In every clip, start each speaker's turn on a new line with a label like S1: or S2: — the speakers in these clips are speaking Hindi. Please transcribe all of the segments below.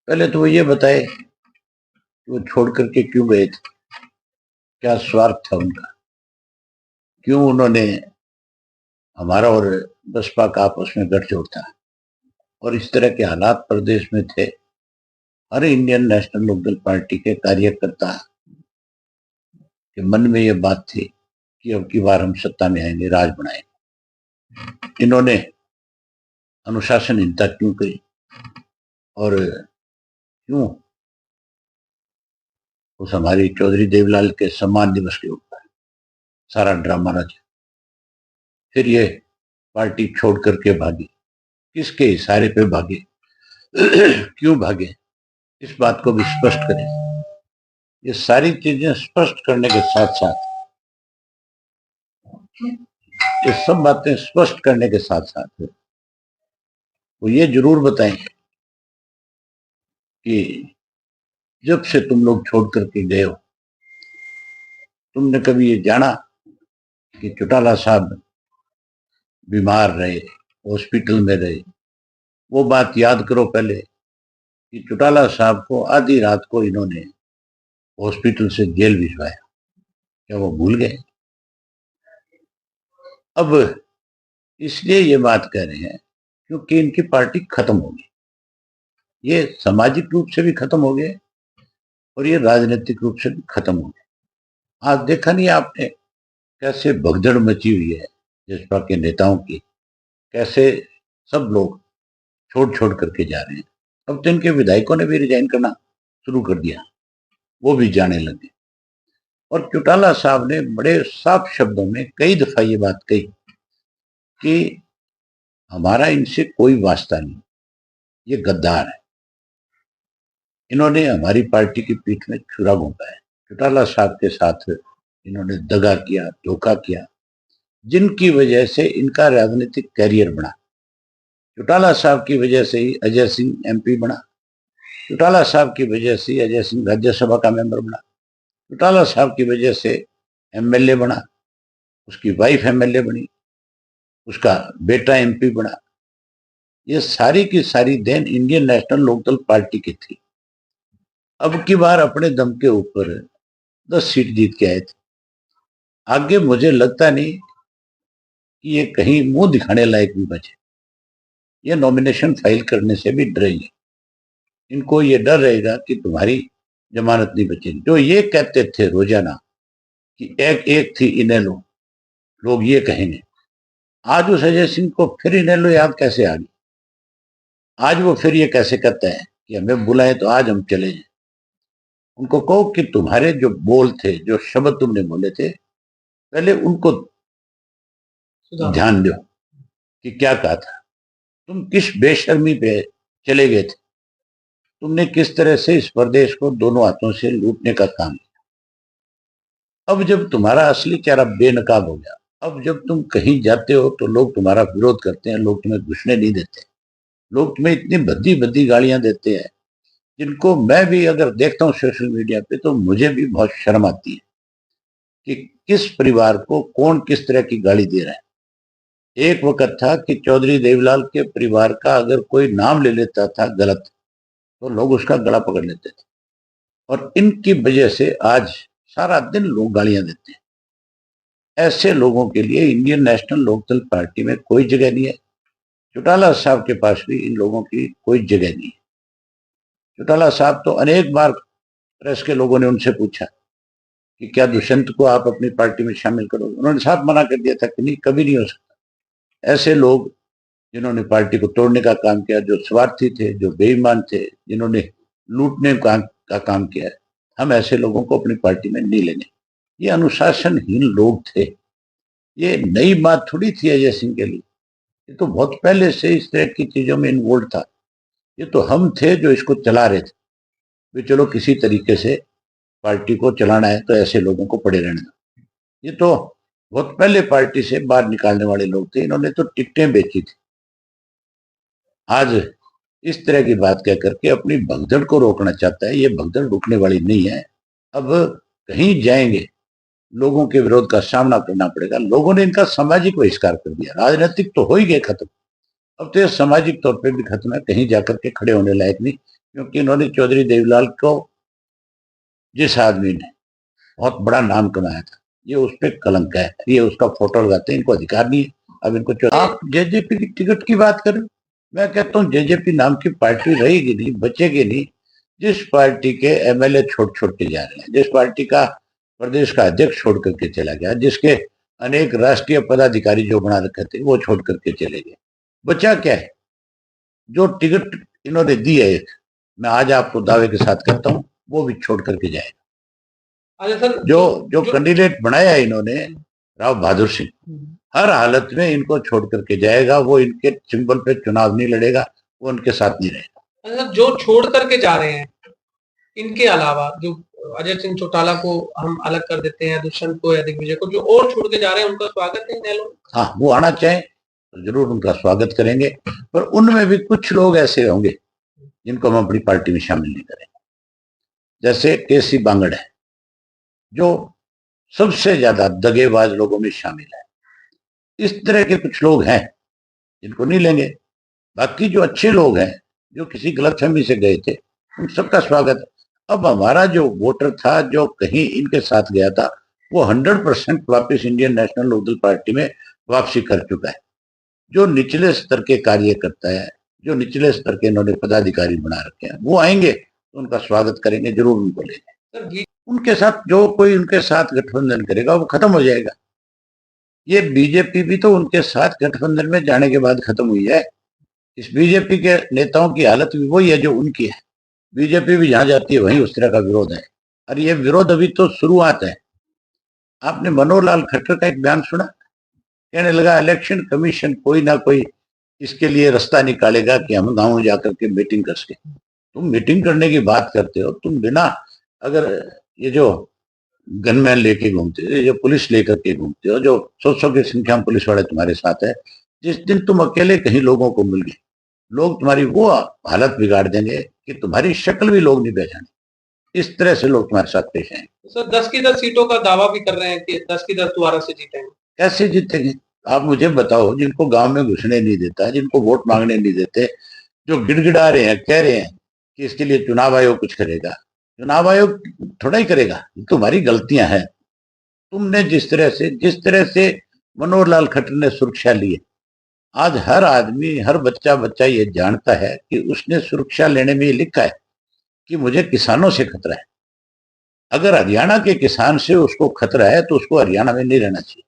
S1: पहले तो वो ये बताए कि वो छोड़ करके क्यों गए थे, क्या स्वार्थ था उनका, क्यों उन्होंने हमारा और बसपा का आपस में गठजोड़ था और इस तरह के हालात प्रदेश में थे। हर इंडियन नेशनल लोकदल पार्टी के कार्यकर्ता के मन में ये बात थी कि अब की बार हम सत्ता में आएंगे, राज बनाएंगे। इन्होंने अनुशासनहीनता क्यों करी और क्यों उस हमारी चौधरी देवलाल के सम्मान दिवस के ऊपर सारा ड्रामा रचा। फिर ये पार्टी छोड़ करके भागी, किसके इशारे पे भागे, क्यों भागे, इस बात को भी स्पष्ट करें। ये सारी चीजें स्पष्ट करने के साथ साथ, ये सब बातें स्पष्ट करने के साथ साथ वो ये जरूर बताएं कि जब से तुम लोग छोड़ करके गए हो, तुमने कभी ये जाना कि चौटाला साहब बीमार रहे, हॉस्पिटल में रहे? वो बात याद करो पहले कि चौटाला साहब को आधी रात को इन्होंने हॉस्पिटल से जेल भिजवाया। क्या वो भूल गए? अब इसलिए ये बात कह रहे हैं क्योंकि इनकी पार्टी खत्म होगी। ये सामाजिक रूप से भी खत्म हो गए और ये राजनीतिक रूप से भी खत्म हो गए। आज देखा नहीं आपने कैसे भगदड़ मची हुई है जसपा के नेताओं की, कैसे सब लोग छोड़ छोड़ करके जा रहे हैं। अब तो इनके विधायकों ने भी रिजाइन करना शुरू कर दिया, वो भी जाने लगे। और चौटाला साहब ने बड़े साफ शब्दों में कई दफा ये बात कही कि हमारा इनसे कोई वास्ता नहीं, ये गद्दार है, इन्होंने हमारी पार्टी की पीठ में छुरा घोंपा है। चौटाला साहब के साथ इन्होंने दगा किया, धोखा किया, जिनकी वजह से इनका राजनीतिक कैरियर बना। चौटाला साहब की वजह से ही अजय सिंह एमपी बना, चौटाला साहब की वजह से अजय सिंह राज्यसभा का मेंबर बना, चौटाला साहब की वजह से एमएलए बना, उसकी वाइफ एमएलए बनी, उसका बेटा एमपी बना। ये सारी की सारी देन इंडियन नेशनल लोकदल पार्टी की थी। अब की बार अपने दम के ऊपर 10 सीट जीत के आए थे। आगे मुझे लगता नहीं कि ये कहीं मुंह दिखाने लायक भी बचे। ये नॉमिनेशन फाइल करने से भी डरेंगे, इनको ये डर रहेगा कि तुम्हारी जमानत नहीं बचेगी। जो ये कहते थे रोजाना कि एक एक थी इनेलो, लोग ये कहेंगे। आज उस अजय सिंह को फिर इनेलो याद कैसे आ गई? आज वो फिर ये कैसे कहते हैं कि हमें बुलाए तो आज हम चले जाए? उनको कहो कि तुम्हारे जो बोल थे, जो शब्द तुमने बोले थे, पहले उनको ध्यान दो कि क्या कहा था। तुम किस बेशर्मी पे चले गए थे, तुमने किस तरह से इस प्रदेश को दोनों हाथों से लूटने का काम किया। अब जब तुम्हारा असली चेहरा बेनकाब हो गया, अब जब तुम कहीं जाते हो तो लोग तुम्हारा विरोध करते हैं, लोग तुम्हें घुसने नहीं देते, लोग तुम्हें इतनी भद्दी भद्दी गालियां देते हैं जिनको मैं भी अगर देखता हूँ सोशल मीडिया पे तो मुझे भी बहुत शर्म आती है कि किस परिवार को कौन किस तरह की गाली दे रहा है। एक वक्त था कि चौधरी देवलाल के परिवार का अगर कोई नाम ले लेता था गलत तो लोग उसका गला पकड़ लेते थे, और इनकी वजह से आज सारा दिन लोग गालियां देते हैं। ऐसे लोगों के लिए इंडियन नेशनल लोकदल पार्टी में कोई जगह नहीं है। चौटाला साहब के पास भी इन लोगों की कोई जगह नहीं है। चौटाला साहब तो अनेक बार प्रेस के लोगों ने उनसे पूछा कि क्या दुष्यंत को आप अपनी पार्टी में शामिल करोगे, उन्होंने साफ मना कर दिया था कि नहीं, कभी नहीं हो सकता। ऐसे लोग जिन्होंने पार्टी को तोड़ने का काम किया, जो स्वार्थी थे, जो बेईमान थे, जिन्होंने लूटने का काम किया है, हम ऐसे लोगों को अपनी पार्टी में नहीं लेंगे। ये अनुशासनहीन लोग थे। ये नई बात थोड़ी थी अजय सिंह के लिए, ये तो बहुत पहले से इस तरह की चीजों में इन्वॉल्व था। ये तो हम थे जो इसको चला रहे थे भी चलो किसी तरीके से पार्टी को चलाना है तो ऐसे लोगों को पड़े रहना। ये तो बहुत पहले पार्टी से बाहर निकालने वाले लोग थे, इन्होंने तो टिकटें बेची थी। आज इस तरह की बात कह करके अपनी भगदड़ को रोकना चाहता है। ये भगदड़ रुकने वाली नहीं है। अब कहीं जाएंगे लोगों के विरोध का सामना करना पड़ेगा। लोगों ने इनका सामाजिक बहिष्कार कर दिया, राजनीतिक तो हो ही गए खत्म, अब तो ये सामाजिक तौर पे भी खत्म है, कहीं जाकर के खड़े होने लायक नहीं। क्योंकि इन्होंने चौधरी देवीलाल को, जिस आदमी ने बहुत बड़ा नाम कमाया था, ये उस पर कलंक है, ये उसका फोटो लगाते हैं, इनको अधिकार नहीं है। अब इनको आप जेजेपी की टिकट की बात करें, मैं कहता हूँ जेजेपी नाम की पार्टी रहेगी नहीं, बचेगी नहीं। जिस पार्टी के एमएलए छोड़ छोड़ के जा रहे हैं, जिस पार्टी का प्रदेश का अध्यक्ष छोड़ करके चला गया, जिसके अनेक राष्ट्रीय पदाधिकारी जो बना रखे थे वो छोड़ करके चले गए, बचा क्या है? जो टिकट इन्होंने दी है, मैं आज आपको दावे के साथ कहता हूँ वो भी छोड़ करके जाएगा।
S2: अच्छा सर,
S1: जो कैंडिडेट बनाया है इन्होंने, राव बहादुर सिंह, हर हालत में इनको छोड़ करके जाएगा। वो इनके सिंबल पे चुनाव नहीं लड़ेगा, वो उनके साथ नहीं रहेगा।
S2: अच्छा, जो छोड़ करके जा रहे हैं, इनके अलावा जो अजय सिंह चौटाला को हम अलग कर देते हैं, दुष्यंत को या दिग्विजय को, जो और छोड़ के जा रहे हैं, उनका स्वागत है नए लोग?
S1: हाँ, वो आना चाहें तो जरूर उनका स्वागत करेंगे, पर उनमें भी कुछ लोग ऐसे होंगे जिनको हम अपनी पार्टी में शामिल नहीं करेंगे। जैसे केसी बांगड़ है, जो सबसे ज्यादा दगेबाज लोगों में शामिल है। इस तरह के कुछ लोग हैं जिनको नहीं लेंगे। बाकी जो अच्छे लोग हैं, जो किसी गलतफहमी से गए थे, उन सबका स्वागत है। अब हमारा जो वोटर था, जो कहीं इनके साथ गया था, वो 100% वापस इंडियन नेशनल लोकदल पार्टी में वापसी कर चुका है। जो निचले स्तर के कार्य करता है, जो निचले स्तर के इन्होंने पदाधिकारी बना रखे हैं, वो आएंगे तो उनका स्वागत करेंगे, जरूर उनको लेंगे। उनके साथ जो कोई उनके साथ गठबंधन करेगा वो खत्म हो जाएगा। ये बीजेपी भी तो उनके साथ गठबंधन में जाने के बाद खत्म हुई है। इस बीजेपी के नेताओं की हालत भी वही है जो उनकी है। बीजेपी भी जहां जाती है वहीं उस तरह का विरोध है, और ये विरोध अभी तो शुरुआत है। आपने मनोहर लाल खट्टर का एक बयान सुना? कहने लगा इलेक्शन कमीशन कोई ना कोई इसके लिए रास्ता निकालेगा कि हम गांव जाकर के मीटिंग कर सके। तुम मीटिंग करने की बात करते हो, तुम बिना, अगर ये जो गनमैन लेके घूमते हो, जो पुलिस लेकर के घूमते हो, जो 100 की संख्या में पुलिस वाले तुम्हारे साथ है, जिस दिन तुम अकेले कहीं लोगों को मिल गए, लोग तुम्हारी वो हालत बिगाड़ देंगे कि तुम्हारी शक्ल भी लोग नहीं पहचाने। इस तरह से लोग तुम्हारे साथ पेश आएंगे।
S2: सर 10 की 10 सीटों का दावा भी कर रहे हैं कि 10 की 10 दोबारा से जीतेंगे।
S1: कैसे जीतेंगे? आप मुझे बताओ, जिनको गांव में घुसने नहीं देता, जिनको वोट मांगने नहीं देते, जो गिड़गिड़ा रहे हैं, कह रहे हैं कि इसके लिए चुनाव आयोग कुछ करेगा। चुनाव आयोग थोड़ा ही करेगा, ये तुम्हारी गलतियां हैं। तुमने जिस तरह से मनोहर लाल खट्टर ने सुरक्षा ली है, आज हर आदमी, हर बच्चा बच्चा ये जानता है कि उसने सुरक्षा लेने में ये लिखा है कि मुझे किसानों से खतरा है। अगर हरियाणा के किसान से उसको खतरा है तो उसको हरियाणा में नहीं रहना चाहिए,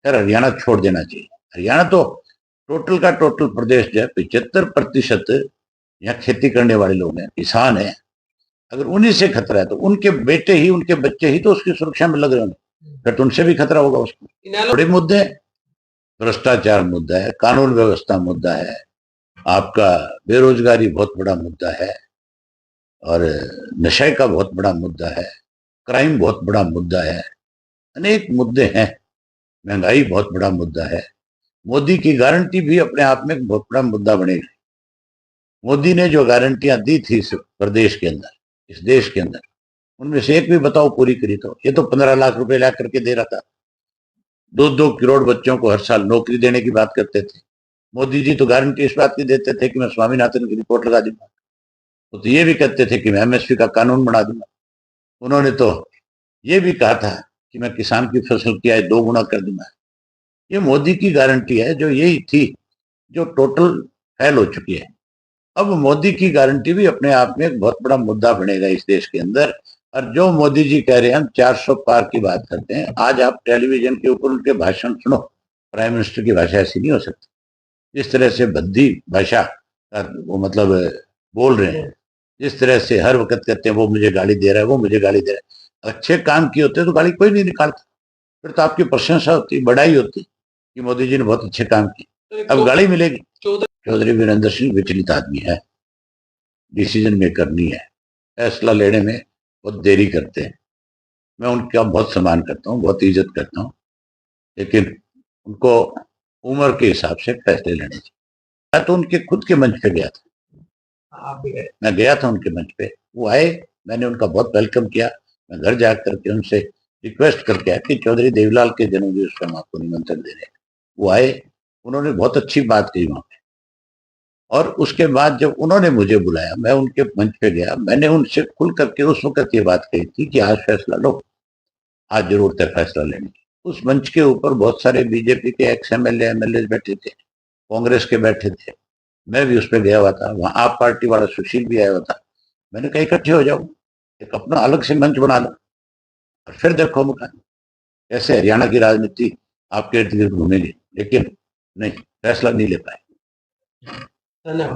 S1: फिर हरियाणा छोड़ देना चाहिए। हरियाणा तो टोटल का टोटल प्रदेश जो है, 75% यहाँ खेती करने वाले लोग हैं, किसान हैं। अगर उन्हीं से खतरा है तो उनके बेटे ही, उनके बच्चे ही तो उसकी सुरक्षा में लग रहे होंगे, फिर तो उनसे भी खतरा होगा उसको। बड़े मुद्दे हैं, भ्रष्टाचार मुद्दा है, कानून व्यवस्था मुद्दा है, आपका बेरोजगारी बहुत बड़ा मुद्दा है, और नशे का बहुत बड़ा मुद्दा है, क्राइम बहुत बड़ा मुद्दा है, अनेक मुद्दे हैं। महंगाई बहुत बड़ा मुद्दा है। मोदी की गारंटी भी अपने आप में एक बहुत बड़ा मुद्दा बनेगी। मोदी ने जो गारंटियां दी थी इस प्रदेश के अंदर, इस देश के अंदर, उनमें से एक भी बताओ पूरी करी तो? ये तो 15 लाख रुपए ला करके दे रहा था। 2-2 करोड़ बच्चों को हर साल नौकरी देने की बात करते थे। मोदी जी तो गारंटी इस बात की देते थे कि मैं स्वामीनाथन की रिपोर्ट लगा दूंगा। तो ये भी कहते थे कि मैं एमएसपी का कानून बना दूंगा। उन्होंने तो ये भी कहा था कि मैं किसान की फसल की आय 2 गुना कर दूंगा। ये मोदी की गारंटी है, जो यही थी, जो टोटल फेल हो चुकी है। अब मोदी की गारंटी भी अपने आप में एक बहुत बड़ा मुद्दा बनेगा इस देश के अंदर। और जो मोदी जी कह रहे हैं, हम 400 पार की बात करते हैं, आज आप टेलीविजन के ऊपर उनके भाषण सुनो, प्राइम मिनिस्टर की भाषा ऐसी नहीं हो सकती। जिस तरह से भद्दी भाषा वो मतलब बोल रहे हैं, जिस तरह से हर वक्त कहते हैं वो मुझे गाली दे रहा है, वो मुझे गाली दे रहा है। अच्छे काम किए होते तो गाली कोई नहीं निकालता, फिर तो आपकी प्रशंसा होती, बड़ाई होती कि मोदी जी ने बहुत अच्छे काम किए। अब गाली मिलेगी। चौधरी वीरेंद्र सिंह विचलित आदमी है, डिसीजन मेकर नहीं है, फैसला लेने में बहुत देरी करते हैं। मैं उनका बहुत सम्मान करता हूँ, बहुत इज्जत करता हूँ, लेकिन उनको उम्र के हिसाब से फैसले लेने चाहिए। मैं तो उनके खुद के मंच पे गया था, मैं गया था उनके मंच पे, वो आए, मैंने उनका बहुत वेलकम किया। मैं घर जा करके उनसे रिक्वेस्ट करके आया कि चौधरी देवीलाल के जन्मदिन पर हम आपको निमंत्रण दे रहे हैं। वो आए, उन्होंने बहुत अच्छी बात कही वहां पे। और उसके बाद जब उन्होंने मुझे बुलाया, मैं उनके मंच पे गया, मैंने उनसे खुल करके उस वक्त ये बात कही थी कि आज फैसला लो, आज जरूरत है फैसला लेने की। उस मंच के ऊपर बहुत सारे बीजेपी के एक्स एमएलए एमएलए बैठे थे, कांग्रेस के बैठे थे, मैं भी उस पर गया हुआ था, वहां आप पार्टी वाला सुशील भी आया हुआ था। मैंने कहा इकट्ठे हो जाओ, एक अपना अलग से मंच बना लो और फिर देखो मुकाम कैसे हरियाणा की राजनीति आपके इर्द गिर्द घूमेगी, लेकिन नहीं, फैसला नहीं ले पाए।
S2: धन्यवाद।